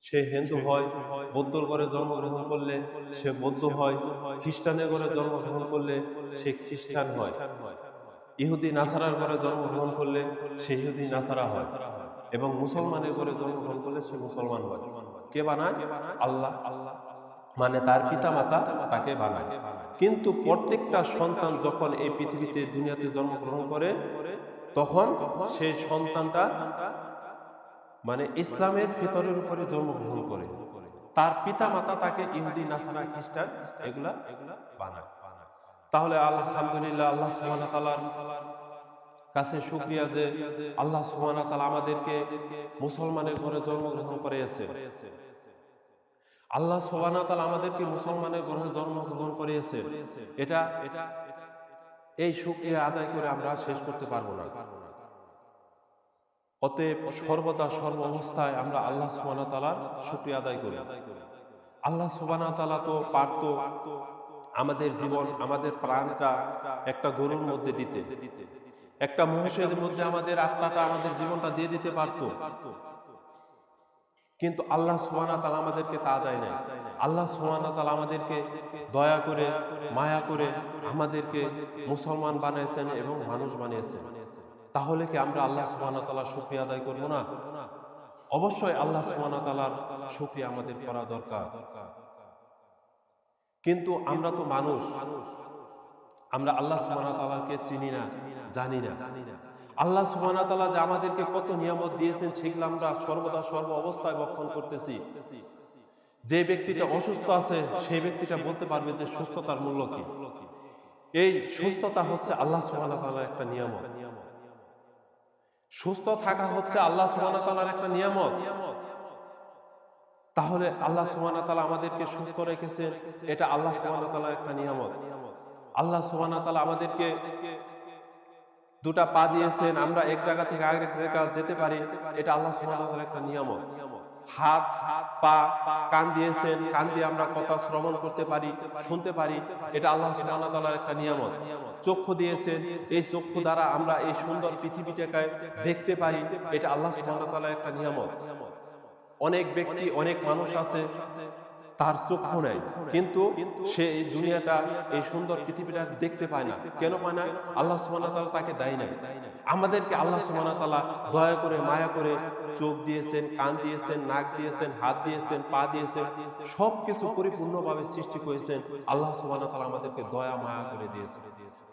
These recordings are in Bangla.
সে হিন্দু হয়, বৌদ্ধর ঘরে জন্মগ্রহণ করলে সে বৌদ্ধ হয়, খ্রিস্টানের ঘরে জন্মগ্রহণ করলে সে খ্রিস্টান হয়, ইহুদি নাসারার ঘরে জন্মগ্রহণ করলে সে ইহুদি নাসারা হয়, এবং মুসলমানের ঘরে জন্মগ্রহণ করলে সে মুসলমান হয়। কে বানায়? আল্লাহ। মানে তার পিতা মাতা তাকে বানায়। কিন্তু প্রত্যেকটা সন্তান যখন এই পৃথিবীতে দুনিয়াতে জন্মগ্রহণ করে তখন সেই সন্তানটা মানে ইসলামের ফিতরের উপরে জন্মগ্রহণ করে। তার পিতা মাতা তাকে ইহুদি নাসারা খ্রিস্টান এগুলা বানায়। তাহলে আলহামদুলিল্লাহ, আল্লাহ সুবহানাহু ওয়া তাআলার কাছে শুকরিয়া যে আল্লাহ সুবহানাহু ওয়া তাআলা আমাদেরকে মুসলমানের ঘরে জন্মগ্রহণ করিয়েছে। আল্লাহ সুবহানাহু ওয়া তাআলা আমাদেরকে মুসলমানের ঘরে জন্মগ্রহণ করিয়েছে। এটা এই শুকরিয়া আদায় করে আমরা শেষ করতে পারবো না। অতএব সর্বদা সর্ব অবস্থায় আমরা আল্লাহ সুবহানাহু ওয়া তাআলার শুকরিয়া আদায় করি। আল্লাহ সুবহানাহু ওয়া তাআলা তো পারত আমাদের জীবন, আমাদের প্রাণটা একটা গরুর মধ্যে দিতে, একটা মহিষের মধ্যে আমাদের আত্মাটা, আমাদের জীবনটা দিয়ে দিতে পারত, কিন্তু আল্লাহ সুবহানাহু ওয়া তাআলা আমাদেরকে তা দেয় না। আল্লাহ সুবহানাহু ওয়া তাআলা আমাদেরকে দয়া করে, মায়া করে আমাদেরকে মুসলমান বানিয়েছেন এবং মানুষ বানিয়েছেন। তাহলে কি আমরা আল্লাহ সুবহানাহু ওয়া তাআলার শুকরিয়া আদায় করব না? অবশ্যই আল্লাহ সুবহানাহু ওয়া তাআলার শুকরিয়া আমাদের করা দরকার। কিন্তু আমরা তো মানুষ, আমরা আল্লাহ সুবহানাহু ওয়া তাআলাকে চিনি না, জানি না। আল্লাহ সুবহানাহু ওয়া তাআলা যে আমাদেরকে কত নিয়ামত দিয়েছেন সেগুলো আমরা সর্বদা সর্ব অবস্থায় ভক্ষণ করতেছি। যে ব্যক্তিটা অসুস্থ আছে সেই ব্যক্তিটা বলতে পারবে যে সুস্থতার মূল্য কি। এই সুস্থতা হচ্ছে আল্লাহ সুবহানাহু ওয়া তাআলার একটা নিয়ামত। সুস্থ থাকা হচ্ছে আল্লাহ সুবহানাহু ওয়া তাআলার একটা নিয়ামত। তাহলে আল্লাহ সুবহানাহু ওয়া তাআলা আমাদেরকে সুস্থ রেখেছেন, এটা আল্লাহ সুবহানাহু ওয়া তাআলার একটা নিয়ামত। আল্লাহ সুবহানাহু ওয়া তাআলা আমাদেরকে দুটা পা দিয়েছেন, আমরা এক জায়গা থেকে আরেক জায়গা যেতে পারি, এটা আল্লাহ সুবহানাহু ওয়া তাআলার একটা নিয়ামত। হাত, পা, কান দিয়েছেন, কান দিয়ে আমরা কথা শ্রবণ করতে পারি, শুনতে পারি, এটা আল্লাহ সুবহানাহু ওয়া তাআলার একটা নিয়ামত। চক্ষু দিয়েছেন, এই চক্ষু দ্বারা আমরা এই সুন্দর পৃথিবীটাকে দেখতে পারি, এটা আল্লাহ সুবহানাহু ওয়া তাআলার একটা নিয়ামত। অনেক ব্যক্তি, অনেক মানুষ আছে তার চক্ষু নাই, কিন্তু সে এই দুনিয়াটা, এই সুন্দর পৃথিবীটা দেখতে পায় না। কেন পায় না? আল্লাহ সুবহানাহু ওয়া তাআলা তাকে দেয় নাই। আমাদেরকে আল্লাহ সুবহানাহু ওয়া তাআলা দয়া করে, মায়া করে চোখ দিয়েছেন, কান দিয়েছেন, নাক দিয়েছেন, হাত দিয়েছেন, পা দিয়েছেন, সবকিছু পরিপূর্ণভাবে সৃষ্টি করেছেন। আল্লাহ সুবহানাহু ওয়া তাআলা আমাদেরকে দয়া মায়া করে দিয়েছেন।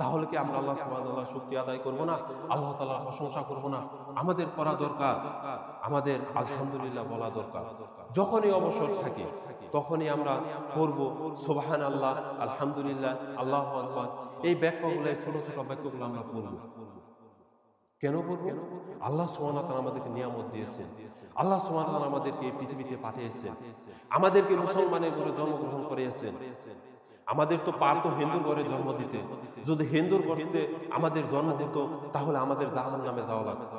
তাহলে কি আমরা আল্লাহ সুবহানাহু ওয়া তাআলার শুকরিয়া আদায় করব না? আল্লাহ তাআলার প্রশংসা করব না? আমাদের করা দরকার, আমাদের আলহামদুলিল্লাহ বলা দরকার। যখনই অবসর থাকে তখনই আমরা পড়ব সুবহানাল্লাহ, আলহামদুলিল্লাহ, আল্লাহু আকবার। এই বাক্যগুলো, ছোট ছোট বাক্যগুলো আমরা পড়ব। কেন পড়ব? আল্লাহ সুবহানাহু ওয়া তাআলা আমাদেরকে নিয়ামত দিয়েছেন। আল্লাহ সুবহানাহু ওয়া তাআলা আমাদেরকে এই পৃথিবীতে পাঠিয়েছেন, আমাদেরকে মুসলমানের ঘরে জন্মগ্রহণ করিয়েছেন। আমাদের তো পারতো হিন্দুর ঘরে জন্ম দিতে। যদি হিন্দুর ঘরে আমাদের জন্ম হতো তাহলে আমাদের জাহান্নামে যাওয়া লাগতো।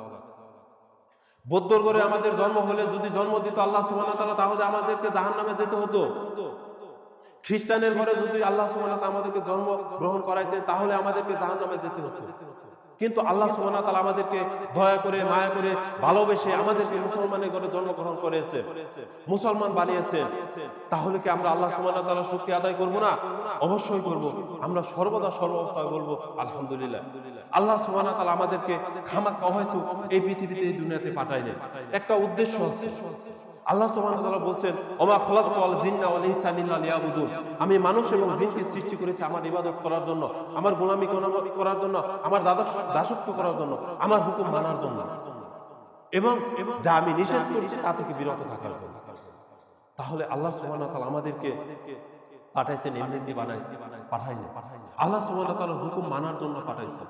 বৌদ্ধর ঘরে আমাদের জন্ম হলে যদি জন্ম দিত আল্লাহ সুবহানাহু ওয়া তাআলা, তাহলে আমাদেরকে জাহান্নামে যেতে হতো। খ্রিস্টানের ঘরে যদি আল্লাহ সুবহানাহু ওয়া তাআলা আমাদেরকে জন্ম গ্রহণ করাইতেন তাহলে আমাদেরকে জাহান্নামে যেতে হতো। কিন্তু আল্লাহ সুবহানাহু ওয়া তাআলা আমাদেরকে দয়া করে, মায়া করে, ভালোবেসে আমাদেরকে মুসলমানের ঘরে জন্মগ্রহণ করেছে, মুসলমান বানিয়েছে। তাহলে কি আমরা আল্লাহ সুবহানাহু ওয়া তাআলার শুকরিয়া আদায় করব না? অবশ্যই করব। আমরা সর্বদা সর্ব অবস্থায় বলবো আলহামদুলিল্লাহ। আল্লাহ সুবহানাহু ওয়া তাআলা আমাদেরকে খামাখা হয়তো এই পৃথিবীতে, এই দুনিয়াতে পাঠায়নি, একটা উদ্দেশ্য আছে। আল্লাহ সুবহানাহু ওয়া তাআলা বলছেন, ওমা খালাকতুল জিন্না ওয়াল ইনসা ইল্লা লিয়াবুদুন, আমি মানুষ এবং জিনকে সৃষ্টি করেছি আমার ইবাদত করার জন্য, আমার গোলামি করার জন্য, আমার দাসত্ব করার জন্য, আমার হুকুম মানার জন্য, এবং যা আমি নিষেধ করেছি তা থেকে বিরত থাকার জন্য। তাহলে আল্লাহ সুবহানাহু ওয়া তাআলা আমাদেরকে পাঠাইছেন এমনি পাঠায়নি। আল্লাহ সুবহানাহু ওয়া তাআলার হুকুম মানার জন্য পাঠাইছে,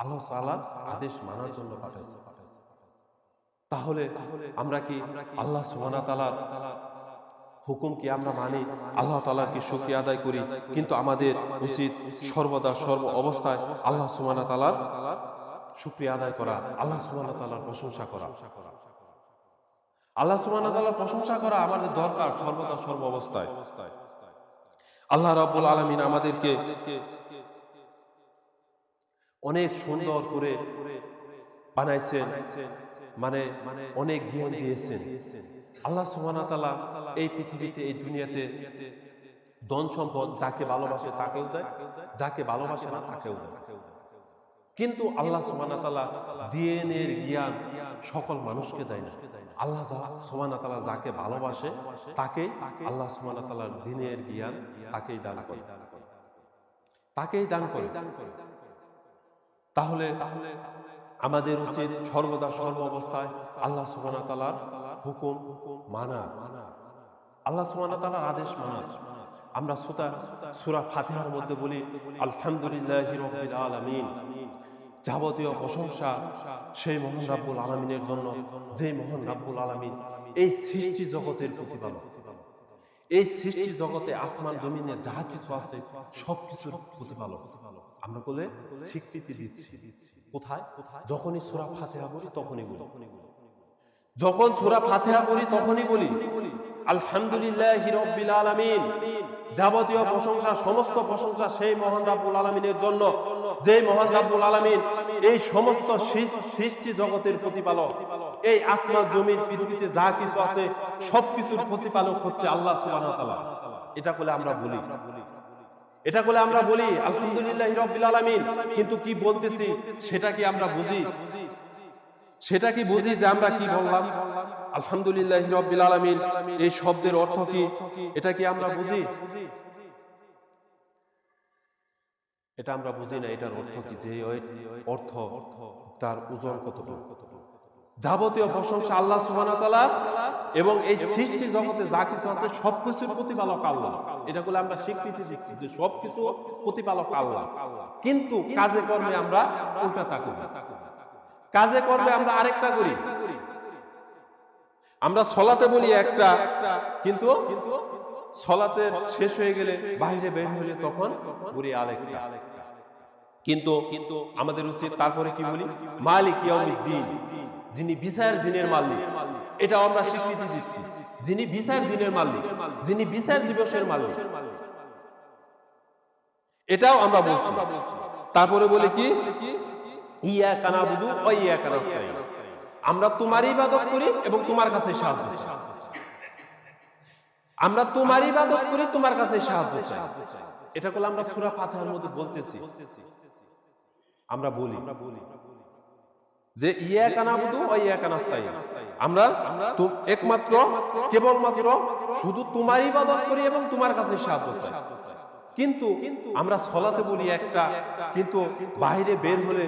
আল্লাহ তাআলার আদেশ মানার জন্য পাঠাইছে। তাহলে আমরা কি আল্লাহ সুবহানাহু ওয়া তাআলার হুকুম কি আমরা মানি, আল্লাহ তাআলার কি শুকরিয়া আদায় করি? কিন্তু আমাদের উচিত সর্বদা সর্ব অবস্থায় আল্লাহ সুবহানাহু ওয়া তাআলার শুকরিয়া আদায় করা, আল্লাহ সুবহানাহু ওয়া তাআলার প্রশংসা করা। আল্লাহ সুবহানাহু ওয়া তাআলার প্রশংসা করা আমাদের দরকার সর্বদা সর্ব অবস্থায়। আল্লাহ রাব্বুল আলামিন আমাদেরকে অনেক সুন্দর করে বানাইছেন, মানে অনেক জ্ঞান দিয়েছেন। আল্লাহ সুবহানাহু ওয়া তাআলা এই পৃথিবীতে, এই দুনিয়াতে ধন সম্পদ যাকে ভালোবাসে তাকেও দেয়, যাকে ভালোবাসে না তাকেও দেয়। কিন্তু আল্লাহ সুবহানাহু ওয়া তাআলা দ্বীনের জ্ঞান সকল মানুষকে দেয় না। আল্লাহ সুবহানাহু ওয়া তাআলা যাকে ভালোবাসে তাকেই আল্লাহ সুবহানাহু ওয়া তাআলার দ্বীনের জ্ঞান তাকেই দান করে, তাকেই দান করে। তাহলে আমাদের উচিত সর্বদা সর্ব অবস্থায় আল্লাহ সুবহানাহু ওয়া তাআলার হুকুম মানা, আল্লাহ সুবহানাহু ওয়া তাআলার আদেশ মানা। আমরা সূরা ফাতিহার মধ্যে বলি আলহামদুলিল্লাহি রাব্বিল আলামিন, যাবতীয় প্রশংসা সেই মহান রাব্বুল আলামিনের জন্য, যে মহান রাব্বুল আলামিন এই সৃষ্টি জগতের প্রতিপালক। এই সৃষ্টি জগতে আসমান জমিনে যা কিছু আছে সবকিছুর প্রতিপালক আমরা বলে স্বীকৃতি দিচ্ছি। কোথায়? যখনই সূরা ফাতিহা পড়ি তখনই বলি, যখন সূরা ফাতিহা পড়ি তখনই বলি আলহামদুলিল্লাহি রাব্বিল আলামিন, যাবতীয় প্রশংসা, সমস্ত প্রশংসা সেই মহান রাব্বুল আলামিনের জন্য, যে মহান রাব্বুল আলামিন এই সমস্ত সৃষ্টি জগতের প্রতিপালক। এই আসমান জমিন পৃথিবীতে যা কিছু আছে সবকিছুর প্রতিপালক হচ্ছে আল্লাহ সুবহানাহু ওয়া তাআলা। এটা বলে আমরা বলি, এটা বলে আমরা বলি আলহামদুলিল্লাহি রাব্বিল আলামিন। কিন্তু কি বলতেছি সেটা কি আমরা বুঝি? সেটা কি বুঝি যে আমরা কি বললাম? আলহামদুলিল্লাহি রাব্বিল আলামিন এই শব্দের অর্থ কি, এটা কি আমরা বুঝি? এটা আমরা বুঝি না। এটার অর্থ কি, যে অর্থ তার ওজন কতটুকু। যাবতীয় প্রশংসা আল্লাহ সুবহানাহু ওয়া তাআলা এবং এই সৃষ্টি জগতে যা কিছু আছে সবকিছুর প্রতিপালক আল্লাহ। এটা বলে আমরা স্বীকৃতি দিচ্ছি যে সবকিছু প্রতিপালক আল্লাহ। কিন্তু কাজে কর্মে আমরা উল্টাটা করি, কাজে কর্মে আমরা আরেকটা করি। আমরা সলাতে বলি একটা, কিন্তু সলাতের শেষ হয়ে গেলে বাইরে বের হলে তখন বলি আরেকটা। কিন্তু আমাদের উচিত তারপরে কি বলি? মালিক ইয়াউমিদ্দিন, যিনি বিচারের দিনের মালিক। এটাও আমরা স্বীকৃতি দিচ্ছি, যিনি বিচার দিনের মালিক, যিনি বিচার দিবসের মালিক, এটাও আমরা বলছি। তারপরে বলি কি? ইয়াকা নাবুদু ওয়া ইয়াকা নাস্তাইন, আমরা তোমার ইবাদত করি এবং তোমার কাছে সাহায্য চাই। আমরা তোমার ইবাদত করি, তোমার কাছে সাহায্য চাই। এটা বলে আমরা সূরা ফাতিহার মধ্যে বলতেছি, আমরা বলি যে ইয়াকা নাবুদু ওয়া ইয়াকা নাস্তাইন, আমরা একমাত্র কেবলমাত্র শুধু তোমার ইবাদত করি এবং তোমার কাছে সাহায্য চাই। কিন্তু আমরা সলাতে বলি একটা, কিন্তু বাইরে বের হলে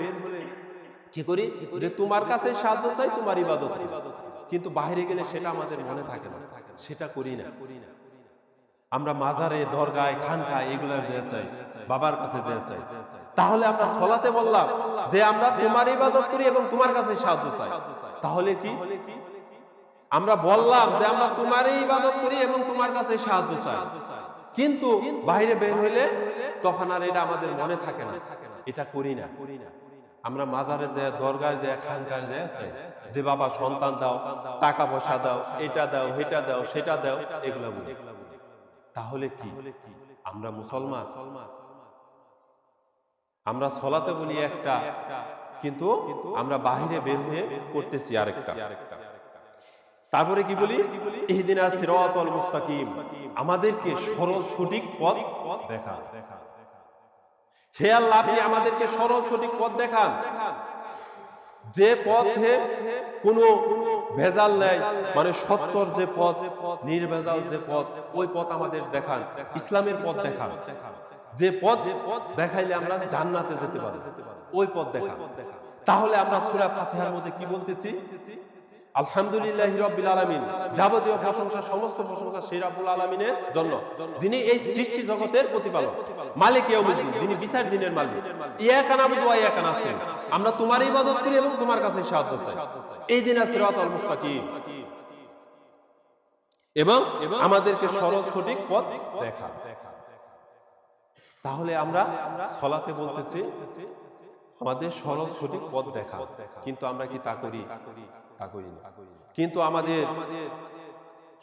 কি করি? যে তোমার কাছে সাহায্য চাই, তোমার ইবাদত করি। কিন্তু বাইরে গেলে সেটা আমাদের মনে থাকে না, সেটা করি না। আমরা মাজারে, দরগায়, খানকায় এগুলার যে চাই, বাবার কাছে যে চাই। তাহলে আমরা সলাতে বললাম যে আমরা তোমার ইবাদত করি এবং তোমার কাছে সাহায্য চাই। তাহলে কি? আমরা বললাম যে আমরা তোমারই ইবাদত করি এবং তোমার কাছে সাহায্য চাই, কিন্তু বাইরে বের হইলে তখন আর এটা আমাদের মনে থাকে না, এটা করি না। আমরা মাজারে যে, দরগায় যে, খানকায় যে চাই যে বাবা সন্তান দাও, টাকা পয়সা দাও, এটা দাও, এটা দাও, সেটা দাও, এগুলা বলি। তাহলে কি আমরা মুসলমান? আমরা সলাতে বলি একটা, কিন্তু আমরা বাহিরে বের হয়ে করতেছি আরেকটা। তারপরে কি বলি? ইহদিনাস সিরাতাল মুস্তাকিম, আমাদেরকে সরল সঠিক পথ দেখান। হে আল্লাহ, আপনি আমাদেরকে সরল সঠিক পথ দেখান, যে পথে কোনো ভেজাল নাই, মানে সত্যর যে পথ, নির্ভেজাল যে পথ, ওই পথ আমাদের দেখান। ইসলামের পথ দেখান, যে পথ দেখাইলে আমরা জান্নাতে যেতে পারি, ওই পথ দেখান। তাহলে আমরা সূরা ফাতিহার মধ্যে কি বলতেছি? আলহামদুলিল্লাহি রাব্বিল আলামিন, যাবতীয় প্রশংসা, সমস্ত প্রশংসা সেই রাব্বুল আলামিনের জন্য, যিনি এই সৃষ্টি জগতের প্রতিপালক। মালিক ইয়াউমিদ্দিন, যিনি বিচার দিনের মালিক। ইয়াকা নাবুদু ওয়া ইয়াকা নাস্তাইন, আমরা তোমার ইবাদত করি এবং তোমার কাছে সাহায্য চাই। ইহদিনাস সিরাতাল মুস্তাকিম, এবং আমাদেরকে সরল সঠিক পথ দেখা। তাহলে আমরা সলাতে বলতেছি আমাদের সরল সঠিক পথ দেখা, কিন্তু আমরা কি তা করি? তা করি না। কিন্তু আমাদের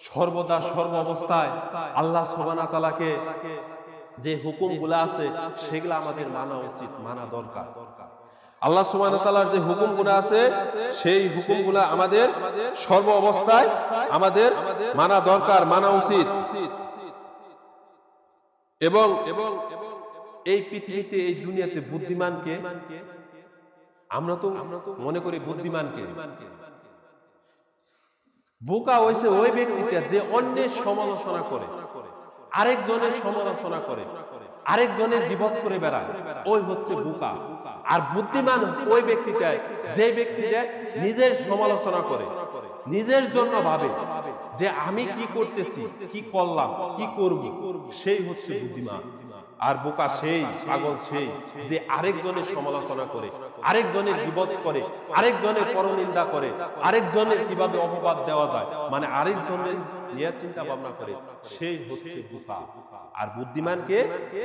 সর্বদা সর্ব অবস্থায় আল্লাহ সুবহানাহু ওয়া তাআলাকে যে হুকুমগুলো আছে সেগুলো আমাদের মানা উচিত, মানা দরকার। আল্লাহ সুবহানাহু ওয়া তাআলার যে হুকুমগুলো আছে সেই হুকুমগুলো আমাদের সর্ব অবস্থায় আমাদের মানা দরকার, মানা উচিত। এবং এই পৃথিবীতে, এই দুনিয়াতে বুদ্ধিমানকে আমরা তো মনে করি বুদ্ধিমানকে, বোকা হইছে ওই ব্যক্তিটা যে অন্যের সমালোচনা করে, আরেকজনের সমালোচনা করে, আরেকজনের বিপদ করে বেড়ায়, ওই হচ্ছে বোকা। আর বুদ্ধিমান ওই ব্যক্তিটা যে ব্যক্তিটা নিজের সমালোচনা করে, নিজের জন্য ভাবে যে আমি কি করতেছি, কি করলাম, কি করব, সেই হচ্ছে বুদ্ধিমান। আর বোকা সেই, পাগল সেই যে আরেকজনের সমালোচনা করে, আরেকজনের বিপদ করে, আরেকজনের পরনিন্দা করে, আরেকজনের কিভাবে অপবাদ দেওয়া যায়, মানে আরেকজনের নিয়ে চিন্তা ভাবনা করে, সেই হচ্ছে বোকা। আর বুদ্ধিমানকে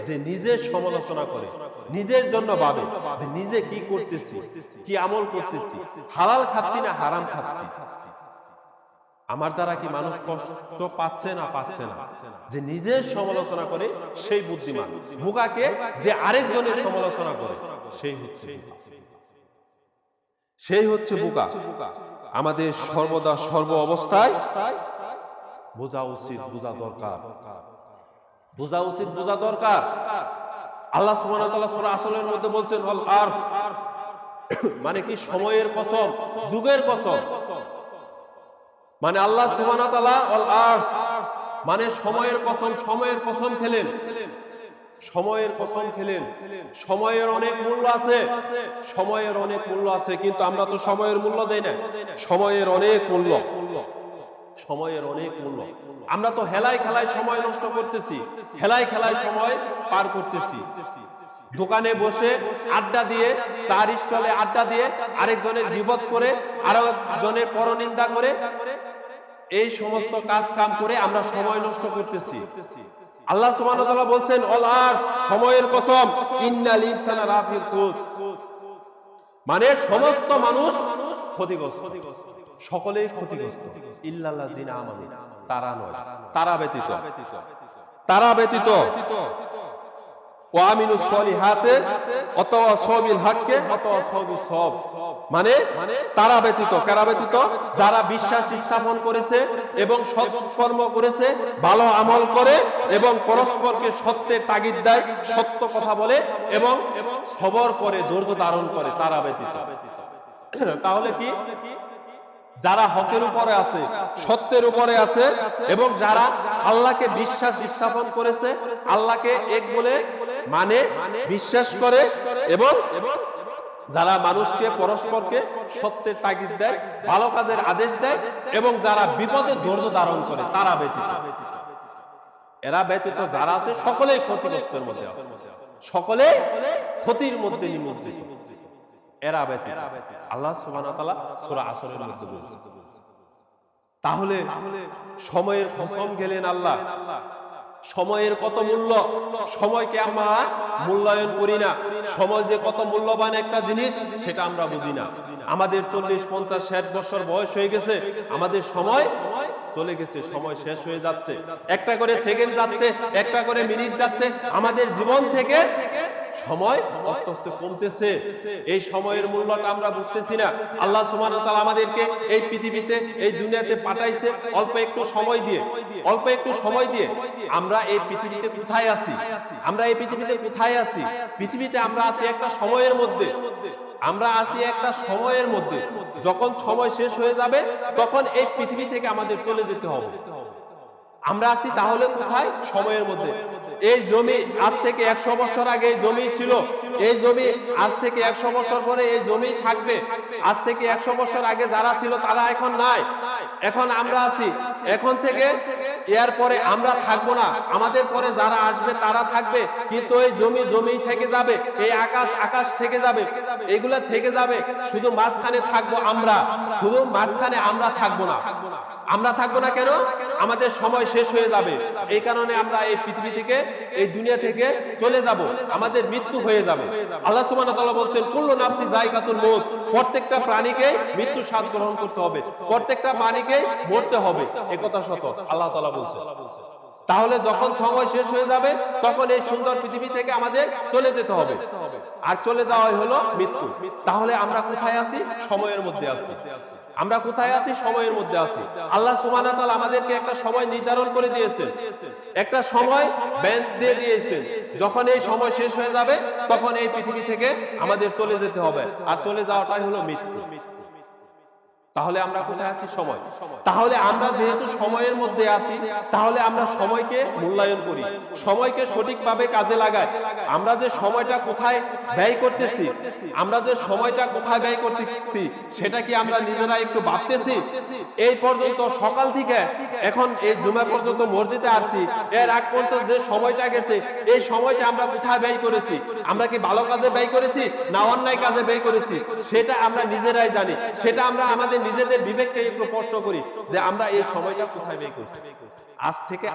যে নিজের সমালোচনা করে, নিজের জন্য ভাবে যে নিজে কি করতেছি, কি আমল করতেছি, হালাল খাচ্ছি না হারাম খাচ্ছি, আমার দ্বারা কি মানুষ কষ্ট পাচ্ছে না পাচ্ছে না, যে নিজের সমালোচনা করে সেই বুদ্ধিমান। বোকাকে যে আরেকজনের সমালোচনা করে সেই হচ্ছে বোকা। আমাদের সর্বদা সর্ব অবস্থায় বোঝা উচিত, বোঝা দরকার, বোঝা উচিত, বোঝা দরকার। আল্লাহ সুবহানাহু ওয়া তাআলা সূরা আসরের মধ্যে বলছেন ওয়াল আরফ, মানে কি সময়ের কসম, যুগের কসম। মানে আল্লাহ সুবহানাহু ওয়া তাআলা ওয়াল আরফ মানে সময়ের কসম, সময়ের কসম খেলেন, সময়ের কসম খেলেন। সময়ের অনেক মূল্য আছে, সময়ের অনেক মূল্য আছে, কিন্তু আমরা তো সময়ের মূল্য দেই না। সময়ের অনেক মূল্য, সময়ের অনেক মূল্য। আমরা তো হেলায় খেলায় সময় নষ্ট করতেছি, হেলায় খেলায় সময় পার করতেছি। দোকানে বসে আড্ডা দিয়ে, চার স্টলে আড্ডা দিয়ে, আরেকজনের গীবত করে, আরেকজনের পরনিন্দা করে, এই সমস্ত কাজ কাম করে আমরা সময় নষ্ট করতেছি। আল্লাহ সুবহানাহু ওয়া তাআলা বলছেন ওয়াল আরফ, সময়ের কসম, ইন্নাল ইনসানা লাফি খুস, মানে সমস্ত মানুষ ক্ষতিগ্রস্ত, সকলেই ক্ষতিগ্রস্ত, ইল্লাল্লাযিনা আমানু, তারা নয়, তারা ব্যতীত, তারা ব্যতীত, ওয়া আমিলুস সলিহাতে ওয়াতাওয়াসাউ বিল হাক্কি ওয়াতাওয়াসাউ বিস সবর, মানে তারা ব্যতীত, কারা ব্যতীত? যারা বিশ্বাস স্থাপন করেছে এবং সৎকর্ম করেছে, ভালো আমল করে এবং পরস্পরকে সত্যের তাগিদ দেয়, সত্য কথা বলে এবং সবর করে, ধৈর্য ধারণ করে, তারা ব্যতীত। তাহলে কি? যারা হকের উপরে আছে, সত্যের উপরে আছে এবং যারা আল্লাহকে বিশ্বাস স্থাপন করেছে, আল্লাহকে এক বলে মানে বিশ্বাস করে এবং যারা মানুষকে পরস্পরকে সত্যের তাগিদ দেয়, ভালো কাজের আদেশ দেয় এবং যারা বিপদে ধৈর্য ধারণ করে, তারা ব্যতীত, এরা ব্যতীত যারা আছে সকলেই ক্ষতিগ্রস্তের মধ্যে আছে, সকলে ক্ষতির মধ্যে নিমজ্জিত, এরা ব্যতীত। আল্লাহ সুবহানাহু ওয়া তাআলা সূরা আসরের মধ্যে বলেছেন। তাহলে সময়ের কসম গেলেন আল্লাহ, সময়ের কত মূল্য, সময়কে আমরা মূল্যায়ন করি না। সময় যে কত মূল্যবান একটা জিনিস সেটা আমরা বুঝি না। আমাদের 40, 50, 60 বছর বয়স হয়ে গেছে, আমাদের সময় চলে গেছে, সময় শেষ হয়ে যাচ্ছে, একটা করে সেকেন্ড যাচ্ছে, একটা করে মিনিট যাচ্ছে, আমাদের জীবন থেকে সময় আস্তে আস্তে কমতেছে। এই সময়ের মূল্যটা আমরা বুঝতেছি না। আল্লাহ সুবহানাহু ওয়া তাআলা আমাদেরকে এই পৃথিবীতে, এই দুনিয়াতে পাঠাইছে অল্প একটু সময় দিয়ে, অল্প একটু সময় দিয়ে। আমরা এই পৃথিবীতে কোথায় আছি? আমরা এই পৃথিবীতে কোথায় আছি? পৃথিবীতে আমরা আছি একটা সময়ের মধ্যে, আমরা আছি একটা সময়ের মধ্যে। যখন সময় শেষ হয়ে যাবে তখন এই পৃথিবী থেকে আমাদের চলে যেতে হবে। আমরা আছি তাহলে কোথায়? সময়ের মধ্যে। এই জমি আজ থেকে 100 বছর আগে এই জমি ছিল, এই জমি আজ থেকে 100 বছর পরে এই জমি থাকবে। আজ থেকে 100 বছর আগে যারা ছিল তারা এখন নাই, এখন আমরা আছি। এখন থেকে এর পরে আমরা থাকবো না, আমাদের পরে যারা আসবে তারা থাকবে, কিন্তু এই জমি জমি থেকে যাবে, এই আকাশ আকাশ থেকে যাবে, এগুলা থেকে যাবে। শুধু মাঝখানে থাকবো আমরা, শুধু মাঝখানে আমরা থাকবো না। আমরা থাকবো না কেন? আমাদের সময় শেষ হয়ে যাবে, এই কারণে আমরা এই পৃথিবী থেকে, এই দুনিয়া থেকে চলে যাব, আমাদের মৃত্যু হয়ে যাবে। আল্লাহ সুবহানাহু ওয়া তাআলা বলছেন কুল্লু নাফসি যায়কাতুল মউত, প্রত্যেকটা প্রাণীকে মৃত্যু স্বাদ গ্রহণ করতে হবে, প্রত্যেকটা প্রাণীকে মরতে হবে, একথা সত্য। আল্লাহ তাআলা বলছেন। তাহলে যখন সময় শেষ হয়ে যাবে তখন এই সুন্দর পৃথিবী থেকে আমাদের চলে যেতে হবে, আর চলে যাওয়াই হলো মৃত্যু। তাহলে আমরা কোথায় আছি? সময়ের মধ্যে আছি। আমরা কোথায় আছি? সময়ের মধ্যে আছি। আল্লাহ সুবহানাহু ওয়া তাআলা আমাদেরকে একটা সময় নির্ধারণ করে দিয়েছেন, একটা সময় ব্যাংক দিয়ে দিয়েছেন। যখন এই সময় শেষ হয়ে যাবে তখন এই পৃথিবী থেকে আমাদের চলে যেতে হবে, আর চলে যাওয়াটাই হলো মৃত্যু। তাহলে আমরা কোথায় আছি? সময়। তাহলে আমরা যেহেতু সময়ের মধ্যে আছি, তাহলে আমরা সময়কে মূল্যায়ন করি, সময়কে সঠিকভাবে কাজে লাগাই। আমরা যে সময়টা কোথায় ব্যয় করতেছি, আমরা যে সময়টা কোথায় ব্যয় করতেছি সেটা কি আমরা নিজেরা একটু ভাবতেছি? এই পর্যন্ত সকাল থেকে এখন এই জুমা পর্যন্ত মসজিদে আসছি, এর আগ পর্যন্ত যে সময়টা গেছে এই সময়টা আমরা কোথায় ব্যয় করেছি? আমরা কি ভালো কাজে ব্যয় করেছি না অন্যায় কাজে ব্যয় করেছি? সেটা আমরা নিজেরাই জানি। সেটা আমরা আমাদের নিজেদের বিবেককে একটু প্রশ্ন করি যে আমরা এই সময়টা কোথায় ব্যয় করছি। আজ থেকে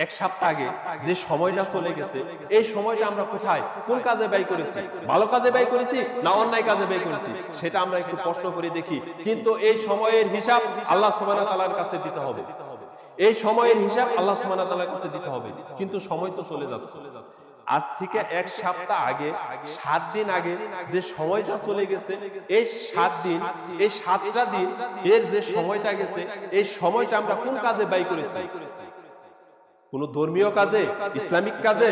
এক সপ্তাহ আগে যে সময়টা চলে গেছে এই সময়টা আমরা কোথায় কোন কাজে ব্যয় করেছি? ভালো কাজে ব্যয় করেছি না অন্যায় কাজে ব্যয় করেছি? সেটা আমরা একটু প্রশ্ন করে দেখি। কিন্তু এই সময়ের হিসাব আল্লাহ সুবহানাহু ওয়া তাআলার কাছে দিতে হবে। এই সময়ের হিসাব আল্লাহ সুবহানাহু ওয়া তাআলার কাছে দিতে হবে। কিন্তু সময় তো চলে যাচ্ছে। আজ থেকে এক সপ্তাহ আগে 7 দিন আগে যে সময়টা চলে গেছে এই 7 দিন, এই 7টা দিন এর যে সময়টা গেছে এই সময়টা আমরা কোন কাজে ব্যয় করেছি? কোন ধর্মীয় কাজে, ইসলামিক কাজে,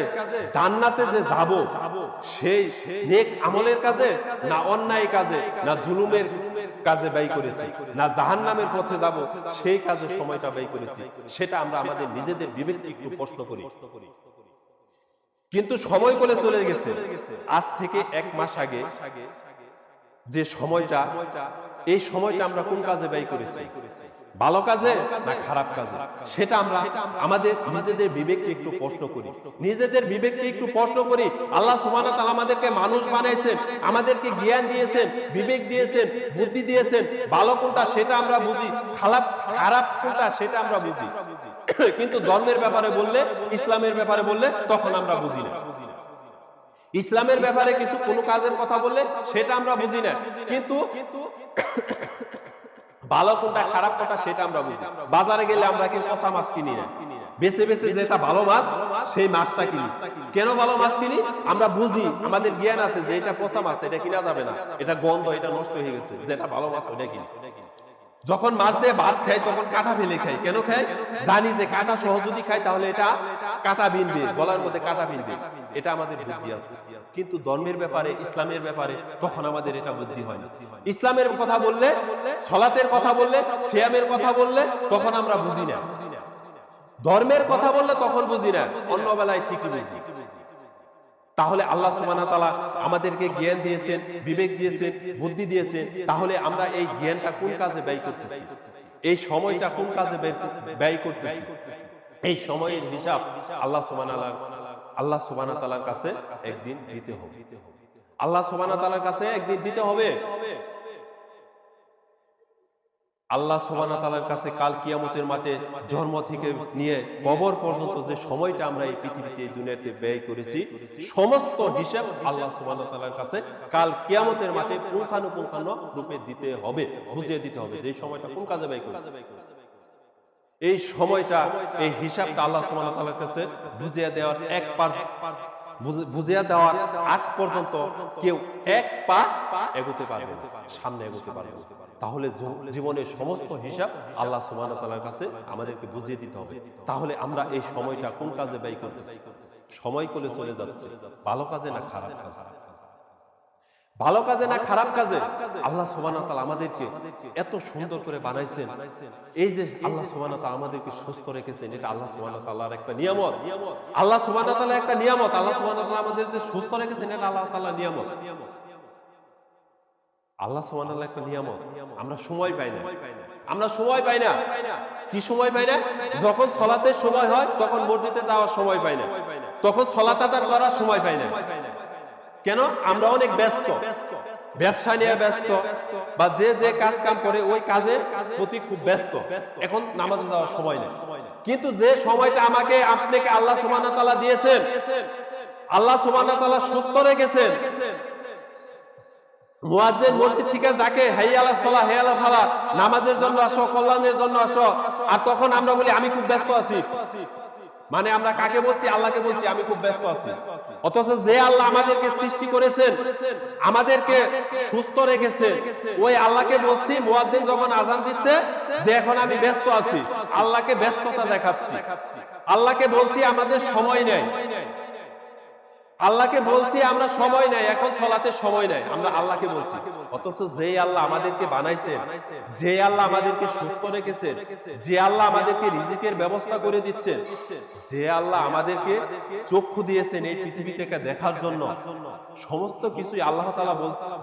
জান্নাতে যে যাব সেই নেক আমলের কাজে, না অন্যায় কাজে, না জুলুমের কাজে ব্যয় করেছি, না জাহান্নামের পথে যাব সেই কাজে সময়টা ব্যয় করেছি? সেটা আমরা আমাদের নিজেদের বিবেককে একটু প্রশ্ন করি। কিন্তু সময় করে চলে গেছে। আজ থেকে 1 মাস আগে যে সময়টা, এই সময়টা আমরা কোন কাজে ব্যয় করেছি? ভালো কাজে না খারাপ কাজে? সেটা আমরা আমাদের নিজেদের বিবেককে একটু প্রশ্ন করি, নিজেদের বিবেককে একটু প্রশ্ন করি। আল্লাহ সুবহানাহু ওয়া তাআলা আমাদেরকে মানুষ বানাইছেন, আমাদেরকে জ্ঞান দিয়েছেন, বিবেক দিয়েছেন, বুদ্ধি দিয়েছেন। ভালো কোনটা সেটা আমরা বুঝি, খারাপ কোনটা সেটা আমরা বুঝি। কিন্তু ধর্মের ব্যাপারে বললে, ইসলামের ব্যাপারে বললে তখন আমরা বুঝি না। ইসলামের ব্যাপারে কিছু কোনো কাজের কথা বললে সেটা আমরা বুঝি না, কিন্তু ভালো কোনটা খারাপ কোনটা সেটা আমরা বুঝি। বাজারে গেলে আমরা কি পচা মাছ কিনি না, বেছে বেছে যেটা ভালো মাছ সেই মাছটা কিনি। কেন ভালো মাছ কিনি? আমরা বুঝি, আমাদের জ্ঞান আছে যে এটা পচা মাছ, এটা কিনা যাবে না, এটা গন্ধ, এটা নষ্ট হয়ে গেছে, যেটা ভালো মাছ ওটা কিনি। যখন মাছ দিয়ে ভাত খাই তখন কাঁটা ফেলে খাই। কেন খাই? জানি যে কাঁটা সহ যদি খাই তাহলে এটা কাঁটা বিনবে, গলার মধ্যে কাঁটা বিনবে। এটা আমাদের বুদ্ধি আছে। কিন্তু ধর্মের ব্যাপারে, ইসলামের ব্যাপারে তখন আমাদের এটা বুদ্ধি হয় না। ইসলামের কথা বললে, সালাতের কথা বললে, সিয়ামের কথা বললে তখন আমরা বুঝি না। ধর্মের কথা বললে তখন বুঝি না, অন্য বেলায় ঠিকই বুঝি। তাহলে আল্লাহ সুবহানাহু ওয়া তাআলা আমাদেরকে জ্ঞান দিয়েছেন, বিবেক দিয়েছেন, বুদ্ধি দিয়েছেন। তাহলে আমরা এই জ্ঞানটা কোন কাজে ব্যয় করতেছি? এই সময়টা কোন কাজে ব্যয় করতেছি? এই সময়ের হিসাব আল্লাহ সুবহানাহু ওয়া তাআলার কাছে একদিন দিতে হবে। আল্লাহ সুবহানাহু ওয়া তাআলার কাছে একদিন দিতে হবে। আল্লাহ সুবহানাহু ওয়া তাআলার কাছে কাল কিয়ামতের মাঠে জন্ম থেকে নিয়ে কবর পর্যন্ত যে সময়টা আমরা এই পৃথিবীতে, এই দুনিয়াতে ব্যয় করেছি সমস্ত হিসাব আল্লাহ সুবহানাহু ওয়া তাআলার কাছে কাল কিয়ামতের মাঠে পুঙ্খানুপুঙ্খানু রূপে দিতে হবে, বুঝিয়ে দিতে হবে যে সময়টা কোন কাজে ব্যয় করেছি। এই সময়টা, এই হিসাবটা আল্লাহ সুবহানাহু ওয়া তাআলার কাছে বুঝিয়ে দেওয়ার আগ পর্যন্ত কেউ এক পা এগোতে পারবে না, সামনে এগোতে পারবে না। তাহলে জীবনের সমস্ত হিসাব আল্লাহ সুবহানাহু ওয়া তাআলার কাছে আমাদেরকে বুঝিয়ে দিতে হবে। তাহলে আমরা এই সময়টা কোন কাজে ব্যয় করতেছি? সময় করে চলে যাচ্ছে, ভালো কাজে না খারাপ কাজে? ভালো কাজে না খারাপ কাজে? আল্লাহ সুবহানাহু ওয়া তাআলা আমাদেরকে এত সুন্দর করে বানাইছেন। এই যে আল্লাহ সুবহানাহু ওয়া তাআলা আমাদেরকে সুস্থ রেখেছেন, এটা আল্লাহ সুবহানাহু ওয়া তাআলার একটা নিয়ামত। আল্লাহ সুবহানাহু ওয়া তাআলা একটা নিয়ামত। আল্লাহ সুবহানাহু ওয়া তাআলা আমাদের যে সুস্থ রেখেছেন এটা আল্লাহ তাআলার নিয়ামত। আল্লাহ সুবহানাহু ওয়া তাআলা একটা নিয়ামত। আমরা সময় পাই না, আমরা সময় পাই না। কি সময় পাই না? যখন সালাতের সময় হয় তখন মসজিদে যাওয়ার সময় পাই না, তখন সালাত আদায় করার সময় পাই না। কেন? আমরা অনেক ব্যস্ত, ব্যবসা নিয়ে ব্যস্ত, বা যে যে কাজ কাম করে ওই কাজে প্রতি খুব ব্যস্ত, এখন নামাজে যাওয়ার সময় নেই। কিন্তু যে সময়টা আমাকে আপনাকে আল্লাহ সুবহানাহু ওয়া তাআলা দিয়েছেন, আল্লাহ সুবহানাহু ওয়া তাআলা সুস্থ রেখেছেন, মুয়াজ্জিন মসজিদ থেকে যাকে হাইয়া আলাস সালাহ, হাইয়া আলাল ফালাহ, নামাজের জন্য আসো, কল্যাণের জন্য আসো, আর তখন আমরা বলি আমি খুব ব্যস্ত আছি, মানে আমরা কাকে বলছি? আল্লাহকে বলছি আমি খুব ব্যস্ত আছি। অথচ যে আল্লাহ আমাদেরকে সৃষ্টি করেছেন, আমাদেরকে সুস্থ রেখেছেন, ওই আল্লাহকে বলছি মুয়াজ্জিন যখন আযান দিচ্ছে যে এখন আমি ব্যস্ত আছি, আল্লাহকে ব্যস্ততা দেখাচ্ছি। আল্লাহকে বলছি আমাদের সময় নেই, আল্লাহকে বলছি আমরা সময় নাই, এখন সালাতে সময় নাই, আমরা আল্লাহকে বলছি। অথচ যেই আল্লাহ আমাদেরকে বানাইছেন, যে আল্লাহ আমাদেরকে সুস্থ রেখেছেন, যে আল্লাহ আমাদেরকে রিজিকের ব্যবস্থা করে দিচ্ছেন, যে আল্লাহ আমাদেরকে চক্ষু দিয়েছেন এই পৃথিবীটাকে দেখার জন্য, সমস্ত কিছুই আল্লাহ তাআলা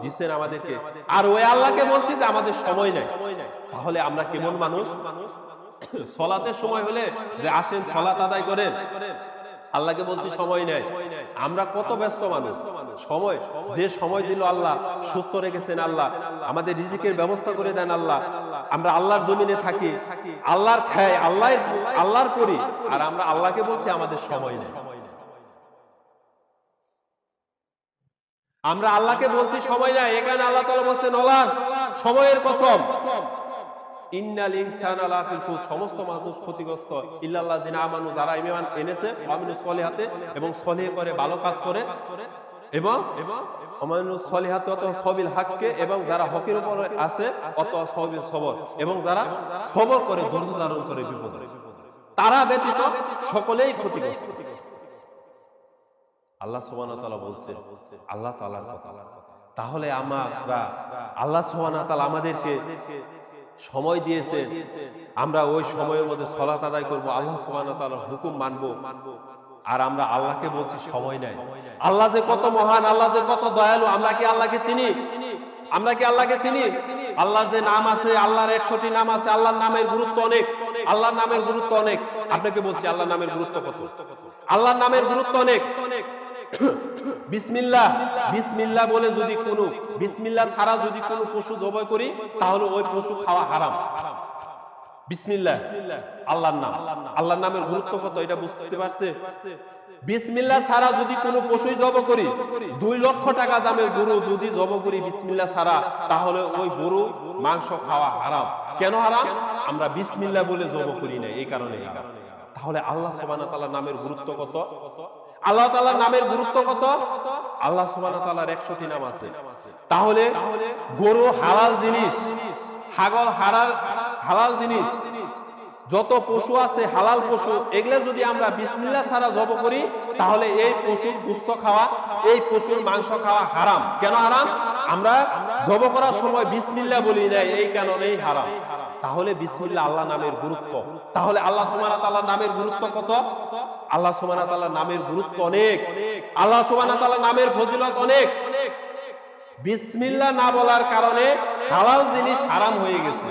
দিচ্ছেন আমাদেরকে, আর ওই আল্লাহকে বলছি যে আমাদের সময় নাই। তাহলে আমরা কেমন মানুষ? সালাতের সময় হলে যে আসেন সালাত আদায় করেন, আল্লাহকে বলছি সময় নেই। আমরা কত ব্যস্ত মানুষ। সময় যে সময় দিল আল্লাহ, সুস্থ রেখেছেন আল্লাহ, আমাদের রিজিকের ব্যবস্থা করে দেন আল্লাহ, আমরা আল্লাহর জমিনে থাকি, আল্লাহর খাই, আল্লাহর করি, আর আমরা আল্লাহকে বলছি আমাদের সময় নেই। আমরা আল্লাহকে বলছি সময় নাই। এখানে আল্লাহ তাআলা বলছেন ওলা সময়ের কসম, ইন্নাল ইনসানা লাফি খুসর, সমস্ত মানুষ ক্ষতিগ্রস্ত, ইল্লাল্লাযিনা আমানু, যারা ঈমান এনেছে, আমিলুস সলিহাতে, এবং সলিহ করে, ভালো কাজ করে, এবং আমানুস সলিহাতে অত সবিল হককে, এবং যারা হকের উপর আছে অত সবিল সবর, এবং যারা সবর করে, ধৈর্য ধারণ করে বিপদে, তারা ব্যতীত সকলেই ক্ষতিগ্রস্ত। আল্লাহ সুবহানাহু ওয়া তাআলা বলছেন, আল্লাহ তাআলার কথা। তাহলে আমরা আল্লাহ সুবহানাহু ওয়া তাআলা আমাদেরকে সময় দিয়েছে, আমরা ওই সময়ের মধ্যে সালাত আদায় করব, আল্লাহ সুবহানাহু ওয়া তাআলার হুকুম মানব, আর আমরা আল্লাহকে বলছি সময় নাই। আল্লাহ যে কত মহান, আল্লাহ যে কত দয়ালু, আমরা কি আল্লাহকে চিনি? আমরা কি আল্লাহকে চিনি? আল্লাহর যে নাম আছে, আল্লাহর 100টি নাম আছে, আল্লাহর নামের গুরুত্ব অনেক, আল্লাহর নামের গুরুত্ব অনেক। আপনাকে বলছি আল্লাহর নামের গুরুত্ব কত? আল্লাহর নামের গুরুত্ব অনেক। বিসমিল্লাহ, বিসমিল্লাহ বলে যদি কোনো, বিসমিল্লাহ ছাড়া যদি কোনো পশু জবাই করি, তাহলে ওই পশু খাওয়া হারাম। বিসমিল্লাহ আল্লাহর নাম, আল্লাহর নামের গুরুত্ব কত এটা বুঝতে পারছে? বিসমিল্লাহ ছাড়া যদি কোনো পশুই জবাই করি, 2 লক্ষ টাকা দামের গরু যদি জবাই করি বিসমিল্লাহ ছাড়া, তাহলে ওই গরু মাংস খাওয়া হারাম। কেন হারাম? আমরা বিসমিল্লাহ বলে জবাই করি না, এই কারণে। তাহলে আল্লাহ সুবহানাহু ওয়া তাআলার নামের গুরুত্ব কত? আল্লাহ তাআলার নামের গুরুত্ব কত? আল্লাহ সুবহানাহু ওয়া তাআলার 100টি নাম আছে। তাহলে গরু হালাল জিনিস, ছাগল হালাল জিনিস, যত পশু আছে হালাল পশু, এগুলো যদি আমরা বিসমিল্লাহ ছাড়া জবাই করি, তাহলে এই পশুর গোশত খাওয়া, এই পশুর মাংস খাওয়া হারাম। কেন হারাম? আমরা জবাই করার সময় বিসমিল্লাহ বলি না, এই কারণেই হারাম। তাহলে বিসমিল্লাহ আল্লাহ নামের গুরুত্ব। তাহলে আল্লাহ সুবহানাহু ওয়া তাআলার নামের গুরুত্ব কত? আল্লাহ সুবহানাহু ওয়া তাআলার নামের গুরুত্ব অনেক, আল্লাহ সুবহানাহু ওয়া তাআলার নামের ফজিলত অনেক। বিসমিল্লাহ না বলার কারণে হালাল জিনিস হারাম হয়ে গেছে।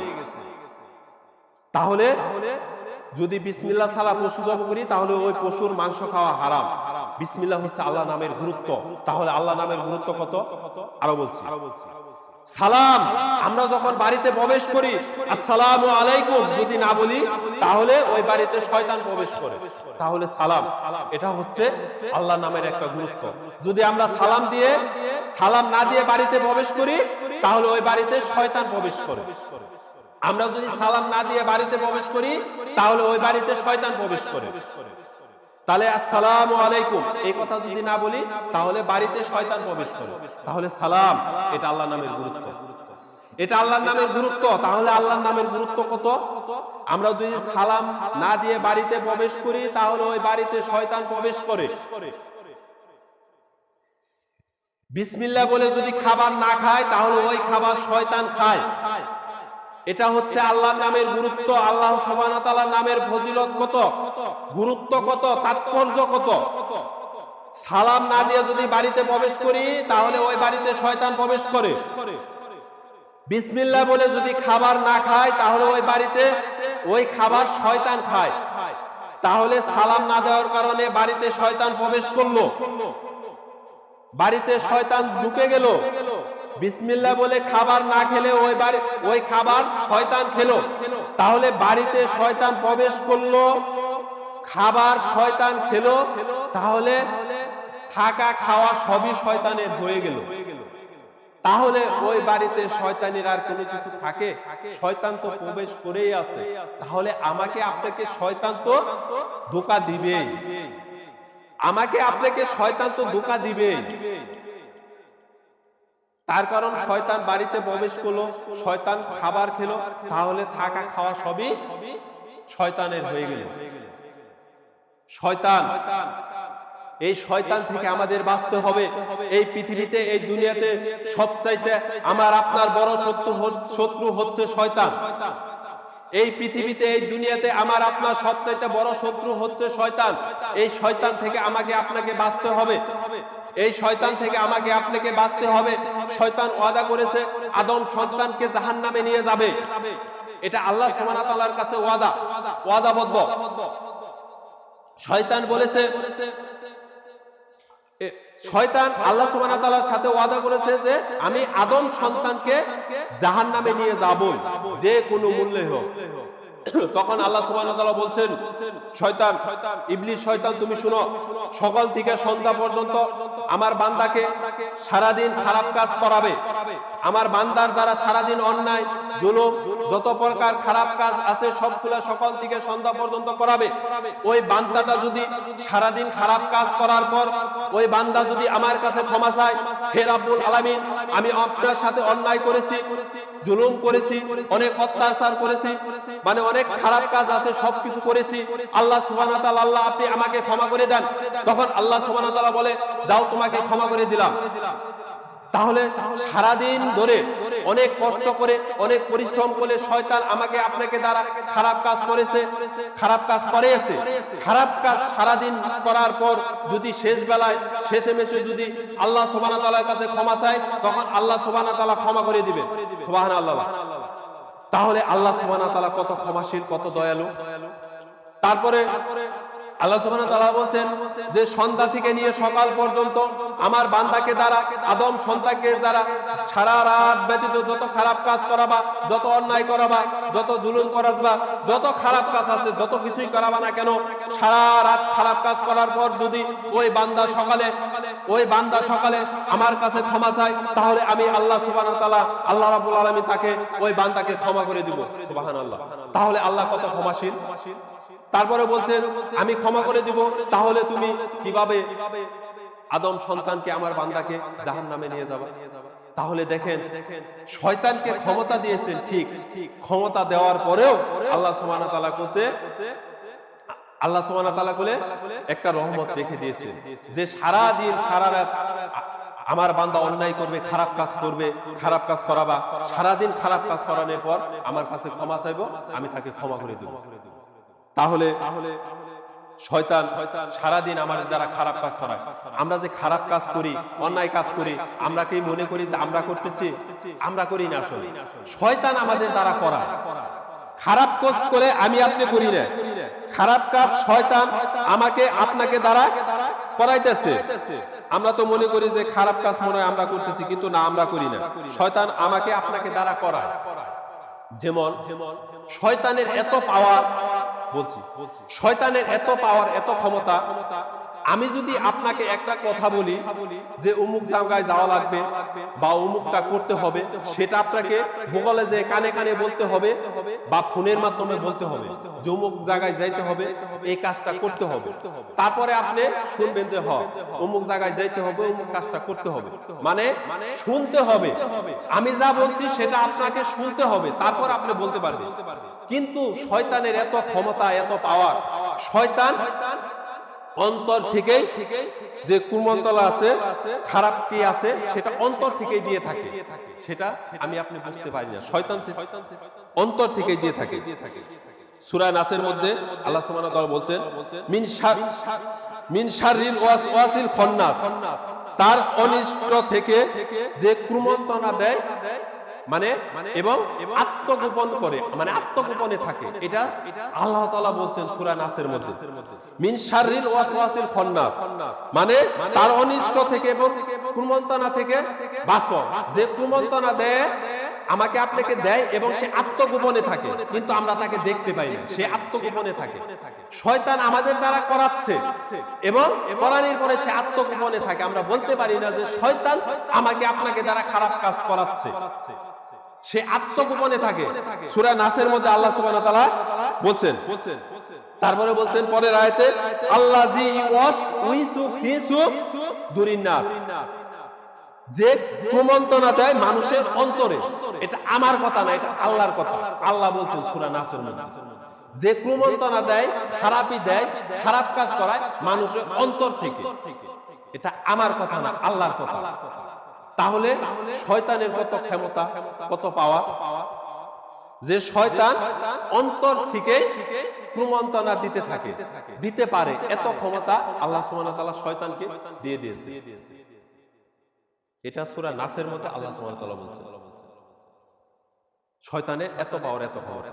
তাহলে যদি বিসমিল্লাহ ছাড়া পশু জবাই করি, তাহলে ওই পশুর মাংস খাওয়া হারাম। বিসমিল্লাহ হচ্ছে আল্লাহ নামের গুরুত্ব। তাহলে আল্লাহ নামের গুরুত্ব কত? আরো বলছি। সালাম, আমরা যখন বাড়িতে প্রবেশ করি আসসালামু আলাইকুম যদি না বলি, তাহলে ওই বাড়িতে শয়তান প্রবেশ করে। তাহলে সালাম, এটা হচ্ছে আল্লাহ নামের একটা গুরুত্ব। যদি আমরা সালাম না দিয়ে বাড়িতে প্রবেশ করি, তাহলে ওই বাড়িতে শয়তান প্রবেশ করে। আমরা যদি সালাম না দিয়ে বাড়িতে প্রবেশ করি, তাহলে ওই বাড়িতে শয়তান প্রবেশ করে। তাহলে আসসালামু আলাইকুম এই কথা যদি না বলি, তাহলে বাড়িতে শয়তান প্রবেশ করে। তাহলে সালাম, এটা আল্লাহর নামের গুরুত্ব, এটা আল্লাহর নামের গুরুত্ব। তাহলে আল্লাহর নামের গুরুত্ব কত? আমরা যদি সালাম না দিয়ে বাড়িতে প্রবেশ করি, তাহলে ওই বাড়িতে শয়তান প্রবেশ করে। বিসমিল্লাহ বলে যদি খাবার না খায়, তাহলে ওই খাবার শয়তান খায়। এটা হচ্ছে আল্লাহর নামের গুরুত্ব। আল্লাহ সুবহানাহু ওয়া তাআলার নামের ফজিলত কত, গুরুত্ব কত, তাৎপর্য কত। সালাম না দিয়ে যদি বাড়িতে প্রবেশ করি, তাহলে ওই বাড়িতে শয়তান প্রবেশ করে। বিসমিল্লাহ বলে যদি খাবার না খায়, তাহলে ওই বাড়িতে ওই খাবার শয়তান খায়। তাহলে সালাম না দেওয়ার কারণে বাড়িতে শয়তান প্রবেশ করলো, বাড়িতে শয়তান ঢুকে গেল। বিসমিল্লাহ বলে খাবার না খেলে ওই খাবার শয়তান খেলো, তাহলে বাড়িতে শয়তান প্রবেশ করলো, খাবার শয়তান খেলো, তাহলে থাকা খাওয়া সবই শয়তানের হয়ে গেল। তাহলে ওই বাড়িতে শয়তানের আর কোনো কিছু থাকে? শয়তান তো প্রবেশ করেই আছে। তাহলে আমাকে আপনাকে শয়তান তো ধোঁকা দিবেই, আমাকে আপনাকে শয়তান তো ধোঁকা দিবেই। তার কারণ শয়তান বাড়িতে প্রবেশ করলো, শয়তান খাবার খেলো, তাহলে থাকা খাওয়া সবই শয়তানের হয়ে গেল। শয়তান, এই শয়তান থেকে আমাদের বাঁচতে হবে। এই পৃথিবীতে, এই দুনিয়াতে সবচাইতে আমার আপনার বড় শত্রু হচ্ছে শয়তান। এই পৃথিবীতে, এই দুনিয়াতে আমার আপনার সবচাইতে বড় শত্রু হচ্ছে শয়তান। এই শয়তান থেকে আমাকে আপনাকে বাঁচতে হবে, এই শয়তান থেকে আমাকে আপনাকে বাঁচতে হবে। শয়তান ওয়াদা করেছে আদম সন্তানকে জাহান্নামে নিয়ে যাবে, এটা আল্লাহ সুবহানাহু ওয়া তাআলার কাছে ওয়াদাবদ্ধ। শয়তান বলেছে, শয়তান আল্লাহ সুবহানাহু ওয়া তাআলার সাথে ওয়াদা করেছে যে আমি আদম সন্তানকে জাহান্নামে নিয়ে যাব যে কোনো মূল্যে হোক। তখন আল্লাহ সুবহানাহু ওয়া তাআলা বলছেন, শয়তান, ইবলিস শয়তান, তুমি শুনো, সকাল থেকে সন্ধ্যা পর্যন্ত আমার বান্দাকে সারাদিন খারাপ কাজ করাবে। আমার বান্দার দ্বারা সারাদিন অন্যায় জুলুম যত প্রকার খারাপ কাজ আছে সবগুলা সকাল থেকে সন্ধ্যা পর্যন্ত করাবে। ওই বান্দাটা যদি সারাদিন খারাপ কাজ করার পর ওই বান্দা যদি আমার কাছে ক্ষমা চায়, হে রাব্বুল আলামিন, আমি আপনার সাথে অন্যায় করেছি, জুলুম করেছি, অনেক অত্যাচার করেছি, মানে অনেক খারাপ কাজ আছে, সবকিছু করেছি, আল্লাহ সুবহানাহু ওয়া তাআলা, আল্লাহ আপনি আমাকে ক্ষমা করে দেন। তখন আল্লাহ সুবহানাহু ওয়া তাআলা বলে, যাও, তোমাকে ক্ষমা করে দিলাম। তাহলে সারাদিন ধরে অনেক কষ্ট করে, অনেক পরিশ্রম করে শয়তান আমাকে আপনাকে দ্বারা খারাপ কাজ করেছে, খারাপ কাজ করিয়েছে। খারাপ কাজ সারাদিন করার পর যদি শেষ বেলায় শেষে মেশে যদি আল্লাহ সুবহানাহু ওয়া তাআলার কাছে ক্ষমা চায়, তখন আল্লাহ সুবহানাহু ওয়া তাআলা ক্ষমা করে দিবেন। সুবহানাল্লাহ। তাহলে আল্লাহ সুবহানাহু ওয়া তাআলা কত ক্ষমাশীল, কত দয়ালু। তারপরে আল্লাহ সুবহানাহু ওয়া তাআলা বলেন যে সন্ধ্যা থেকে নিয়ে সকাল পর্যন্ত আমার বান্দাকে দ্বারা, আদম সন্তানকে দ্বারা সারা রাত ব্যতীত যত খারাপ কাজ করাবা, যত অন্যায় করাবা, যত জুলুম করাবা, যত খারাপ কাজ আছে যত কিছুই করাবা না কেন, সারা রাত খারাপ কাজ করার পর যদি ওই বান্দা সকালে আমার কাছে ক্ষমা চায়, তাহলে আমি আল্লাহ সুবহানাহু ওয়া তাআলা, আল্লাহ রাব্বুল আলামিন তাকে, ওই বান্দাকে ক্ষমা করে দিব। সুবহানাল্লাহ। তাহলে আল্লাহ কত ক্ষমাশীল। তারপরে বলছেন আমি ক্ষমা করে দিব। তাহলে তুমি কিভাবে আদম সন্তানকে, আমার বান্দাকে জাহান্নামে নিয়ে যাবে? তাহলে দেখেন, শয়তানকে ক্ষমতা দিয়েছেন ঠিক, ক্ষমতা দেওয়ার পরেও আল্লাহ সুবহানাহু ওয়া তাআলা বলে একটা রহমত রেখে দিয়েছেন যে সারা দিন সারা রাত আমার বান্দা অন্যায় করবে, খারাপ কাজ করবে, খারাপ কাজ করাবা, সারাদিন খারাপ কাজ করানোর পর আমার কাছে ক্ষমা চাইবো, আমি তাকে ক্ষমা করে দেব। তাহলে শয়তান সারাদিন আমাদের দ্বারা খারাপ কাজ করায়। আমরা যে খারাপ কাজ করি, অন্যায় কাজ করি, আমরা কি মনে করি যে আমরা করতেছি? আমরা করি না। আসলে শয়তান আমাদের দ্বারা করায়। খারাপ কাজ করে আমি আপনি করি না, খারাপ কাজ শয়তান আমাকে আপনাকে দ্বারা করাইতেছে। আমরা তো মনে করি যে খারাপ কাজ মনে হয় আমরা করতেছি, কিন্তু না, আমরা করি না। শয়তান আমাকে আপনাকে দ্বারা করায়। যেমন শয়তানের এত পাওয়ার, শয়তানের এত পাওয়ার, এত ক্ষমতা, আমি যদি আপনাকে একটা কথা বলি যে অমুক জায়গায় যাওয়া লাগবে বা অমুকটা করতে হবে, সেটা আপনাকে বগলে যে কানে কানে বলতে হবে বা ফোনের মাধ্যমে বলতে হবে যে অমুক জায়গায় যাইতে হবে, এই কাজটা করতে হবে। তারপরে আপনি শুনবেন যে হ অমুক জায়গায় যাইতে হবে, অমুক কাজটা করতে হবে, মানে শুনতে হবে। আমি যা বলছি সেটা আপনাকে শুনতে হবে, তারপর আপনি বলতে পারবেন। কিন্তু শয়তানের এত ক্ষমতা, এত পাওয়ার, শয়তান অন্তর থেকেই যে কুমন্তলা আছে, খারাপ কি আছে, সেটা অন্তর থেকেই দিয়ে থাকে, সেটা আমি আপনি বুঝতে পারি না। শয়তান অন্তর থেকেই দিয়ে থাকে। সূরা নাসের মধ্যে আল্লাহ সুবহানাহু ওয়া তাআলা বলছেন মিন শাররিল ওয়াসওয়াসিল খান্নাস, তার অনিষ্ট থেকে যে কুমন্তনা দেয়, মানে এবং আত্মগোপন করে, মানে আত্মগোপনে থাকে, এটা আল্লাহ তাআলা বলছেন সূরা নাসের মধ্যে। মিন শাররিল ওয়াসওয়াসিল খান্নাস, মানে তার অনিষ্ট থেকে এবং কুমন্তনা থেকে বাঁচো। যে কুমন্তনা দেয় আমাকে আপনাকে দেয় এবং সে আত্মগোপনে থাকে, কিন্তু আমরা তাকে দেখতে পাই না, সে আত্মগোপনে থাকে। শয়তান আমাদের দ্বারা করাচ্ছে এবং করানোর পরে সে আত্মগোপনে থাকে, আমরা বলতে পারি না যে শয়তান আমাকে আপনাকে দ্বারা খারাপ কাজ করাচ্ছে, সে আত্মগোপনে থাকে। সূরা নাসের মধ্যে আল্লাহ সুবহানাহু ওয়া তাআলা বলছেন, তারপরে বলছেন পরের আয়াতে, আল্লাযী ওয়াসউইসু ফি সুদুরিন নাস, যে কুমন্ত্রণা দেয় মানুষের অন্তরে। এটা আমার কথা না, এটা আল্লাহর কথা। আল্লাহ বলছেন সূরা নাসের মধ্যে, যে কুমন্ত্রণা দেয়, খারাপই দেয়, খারাপ কাজ করায় মানুষের অন্তর থেকে। এটা আমার কথা না, আল্লাহর কথা। তাহলে শয়তানের কত ক্ষমতা, কত পাওয়ার, যে শয়তান অন্তর থেকে কুমন্ত্রণা দিতে থাকে, দিতে পারে, এত ক্ষমতা আল্লাহ সুবহানাহু ওয়া তাআলা শয়তানকে দিয়ে দিয়েছে। এটা সূরা নাসের মধ্যে আল্লাহ সুবহানাহু ওয়া তাআলা বলছেন শয়তানের এত পাওয়ার, এত ক্ষমতা।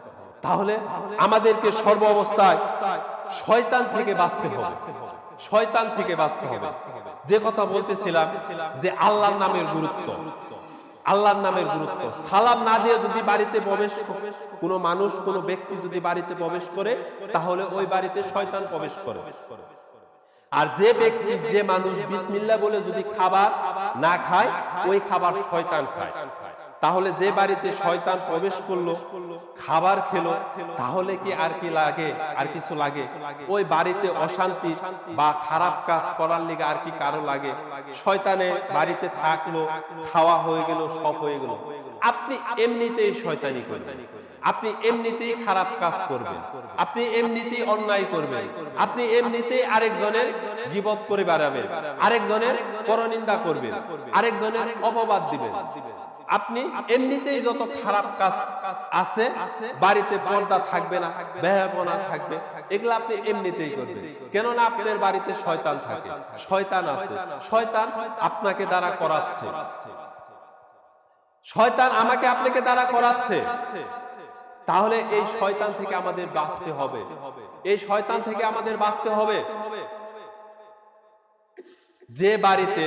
তাহলে আমাদেরকে সর্ব অবস্থায় শয়তান থেকে বাঁচতে হবে, শয়তান থেকে বাঁচতে হবে। যে কথা বলতেছিলাম যে আল্লাহর নামের গুরুত্ব, আল্লাহর নামের গুরুত্ব। সালাম না দিয়ে যদি বাড়িতে প্রবেশ, কোনো মানুষ, কোনো ব্যক্তি যদি বাড়িতে প্রবেশ করে, তাহলে ওই বাড়িতে শয়তান প্রবেশ করে। আর যে ব্যক্তি, যে মানুষ বিসমিল্লাহ বলে যদি খাবার না খায়, ওই খাবার শয়তান খায়। তাহলে যে বাড়িতে শয়তান প্রবেশ করলো, খাবার খেলো, তাহলে কি আর কি লাগে, আর কিছু লাগে? ওই বাড়িতে অশান্তি বা খারাপ কাজ করার লিগে আর কি কারো লাগে? শয়তানে বাড়িতে থাকলো, খাওয়া হয়ে গেল, সব হয়ে গেল। আপনি এমনিতেই শয়তানি করবেন, আপনি এমনিতেই খারাপ কাজ করবেন, আপনি এমনিতেই অন্যায় করবেন, আপনি এমনিতেই আরেকজনের গীবত করে বেড়াবেন, আরেকজনের পরনিন্দা করবেন, আরেকজনের অপবাদ দিবেন। আপনি এমনিতেই যত খারাপ কাজ আছে, বাড়িতে পর্দা থাকবে না, বেহায়াপনা থাকবে, এগুলো আপনি এমনিতেই করবেন। কেননা আপনার বাড়িতে শয়তান থাকে, শয়তান আছে, শয়তান আপনাকে দ্বারা করাচ্ছে, শয়তান আমাকে আপনাকে দ্বারা করাচ্ছে। তাহলে এই শয়তান থেকে আমাদের বাঁচতে হবে, এই শয়তান থেকে আমাদের বাঁচতে হবে। যে বাড়িতে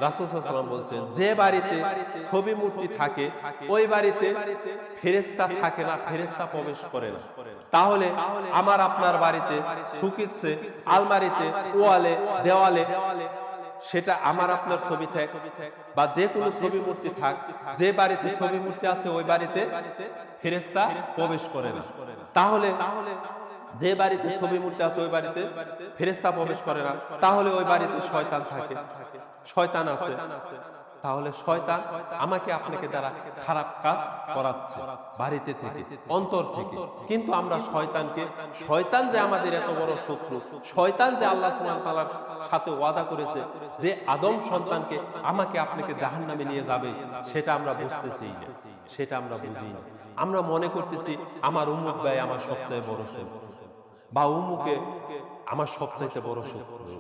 রাসূল সাল্লাল্লাহু আলাইহি ওয়াসাল্লাম বলছেন, যে বাড়িতে ছবি মূর্তি থাকে, ওই বাড়িতে ফেরেশতা থাকে না, ফেরেশতা প্রবেশ করে না। তাহলে আমার আপনার বাড়িতে সুকিছে, আলমারিতে, ওয়ালে, দেওয়ালে, সেটা আমার আপনার ছবি থাক বা যে কোনো ছবি মূর্তি থাক, যে বাড়িতে ছবি মূর্তি আছে ওই বাড়িতে ফেরেশতা প্রবেশ করে না। তাহলে যে বাড়িতে ছবি মূর্তি আছে ওই বাড়িতে ফেরেশতা প্রবেশ করে না, তাহলে ওই বাড়িতে শয়তান থাকে, শয়তান আছে। তাহলে শয়তান আমাকে আপনাকে দ্বারা খারাপ কাজ করাচ্ছে বাড়িতে থেকে, অন্তর থেকে। কিন্তু আমরা শয়তানকে, শয়তান যে আমাদের এত বড় শত্রু, শয়তান যে আল্লাহ সুবহানাহু ওয়া তাআলার সাথে ওয়াদা করেছে যে আদম সন্তানকে আমাকে আপনাকে জাহান্নামে নিয়ে যাবে, সেটা আমরা বুঝতেছি না, সেটা আমরা বুঝি না। আমরা মনে করতেছি আমার উম্মুক ভাই আমার সবচেয়ে বড় শত্রু, বা উম্মুকে আমার সবচাইতে বড় শত্রু।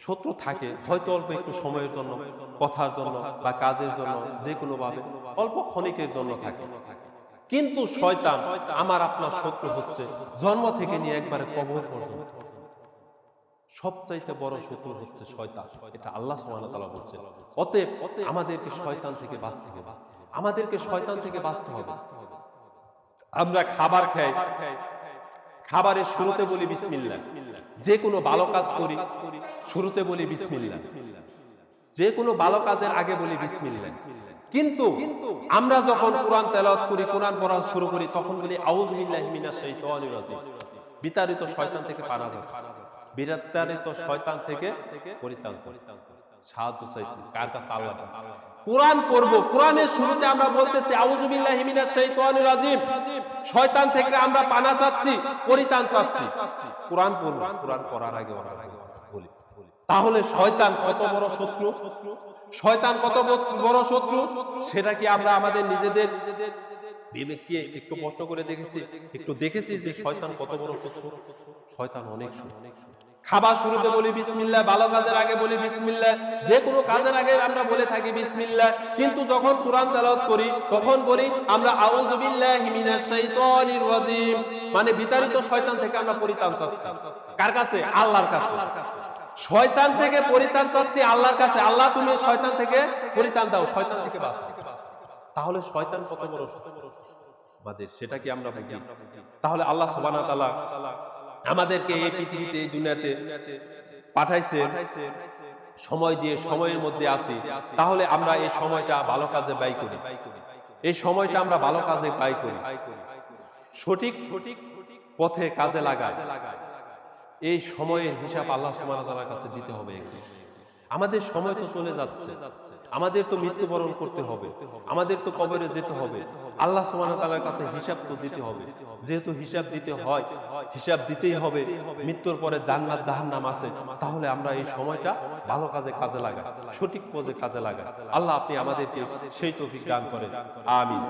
শত্রু থাকে হয়তো অল্প একটু সময়ের জন্য, কথার জন্য বা কাজের জন্য, যে কোনো ভাবে অল্প ক্ষণিকের জন্য থাকে। কিন্তু শয়তান আমার আপনার শত্রু হচ্ছে জন্ম থেকে নিয়ে একবারে কবর পর্যন্ত। সবচাইতে বড় শত্রু হচ্ছে শয়তান, এটা আল্লাহ সুবহানাহু ওয়া তাআলা বলছেন। অতএব আমাদেরকে শয়তান থেকে বাঁচতে হবে, আমাদেরকে শয়তান থেকে বাঁচতে হবে। আমরা খাবার খাই, খাবারের শুরুতে বলি বিসমিল্লাহ, যে কোনো ভালো কাজ করি শুরুতে বলি বিসমিল্লাহ, যে কোনো ভালো কাজের আগে বলি বিসমিল্লাহ। কিন্তু আমরা যখন কোরআন তেলাওয়াত করি, কোরআন পড়া শুরু করি, তখন বলি আউযু বিল্লাহি মিনাশ শাইতানির রাজিম। বিতাড়িত শয়তান থেকে পানা যাচ্ছে, বিতাড়িত শয়তান থেকে পরিত্রাণ চাইছি, সাহায্য চাইছি কার কাছে? আল্লাহর কাছে। কোরআন পড়বো, কোরআনের শুরুতে আমরা বলতেছি আউযু বিল্লাহি মিনাশ শাইতানির রাজিম, শয়তান থেকে আমরা পানা চাচ্ছি, পরিত্রাণ চাচ্ছি। কোরআন পড়বো, কোরআন পড়ার আগে বলি। তাহলে শয়তান কত বড় শত্রু, শয়তান কত বড় শত্রু, সেটা কি আমরা আমাদের নিজেদের বিবেককে একটু প্রশ্ন করে দেখেছি, একটু দেখেছি যে শয়তান কত বড় শত্রু? শয়তান অনেক শত্রু। খাবার শুরুতে বলি বিসমিল্লাহ, ভালো কাজের আগে বলি বিসমিল্লাহ, যে কোনো কাজের আগে আমরা বলে থাকি বিসমিল্লাহ। কিন্তু যখন কোরআন তেলাওয়াত করি তখন বলি আমরা আউযু বিল্লাহি মিনাশ শাইতানির রাজিম, মানে বিতাড়িত শয়তান থেকে আমরা পরিত্রাণ চাচ্ছি। কার কাছে? আল্লাহর কাছে। শয়তান থেকে পরিত্রাণ চাচ্ছি আল্লাহর কাছে। আল্লাহ তুমি শয়তান থেকে পরিত্রাণ দাও, শয়তান থেকে বাঁচাও। তাহলে শয়তান কত বড় আমাদের, সেটা কি আমরা বুঝি? তাহলে আল্লাহ সুবহানাহু ওয়া তাআলা আমাদেরকে এই পৃথিবীতে, এই দুনিয়াতে পাঠাইছে সময় দিয়ে, সময়ের মধ্যে আছি, তাহলে আমরা এই সময়টা ভালো কাজে ব্যয় করি, এই সময়টা আমরা ভালো কাজে ব্যয় করি, সঠিক পথে কাজে লাগাই। এই সময়ের হিসাব আল্লাহ সুবহানাহু ওয়া তাআলার কাছে দিতে হবে। আমাদের সময় তো চলে যাচ্ছে, আমাদের তো মৃত্যুবরণ করতে হবে, আমাদের তো কবরে যেতে হবে, আল্লাহ সুবহানাহু ওয়া তাআলার কাছে হিসাব তো দিতে হবে। যেহেতু হিসাব দিতে হয়, হিসাব দিতেই হবে, মৃত্যুর পরে জান্নাত জাহান্নাম আছে, তাহলে আমরা এই সময়টা ভালো কাজে কাজে লাগাই, সঠিক পথে কাজে লাগাই। আল্লাহ আপনি আমাদেরকে সেই তৌফিক দান করেন, আমিন।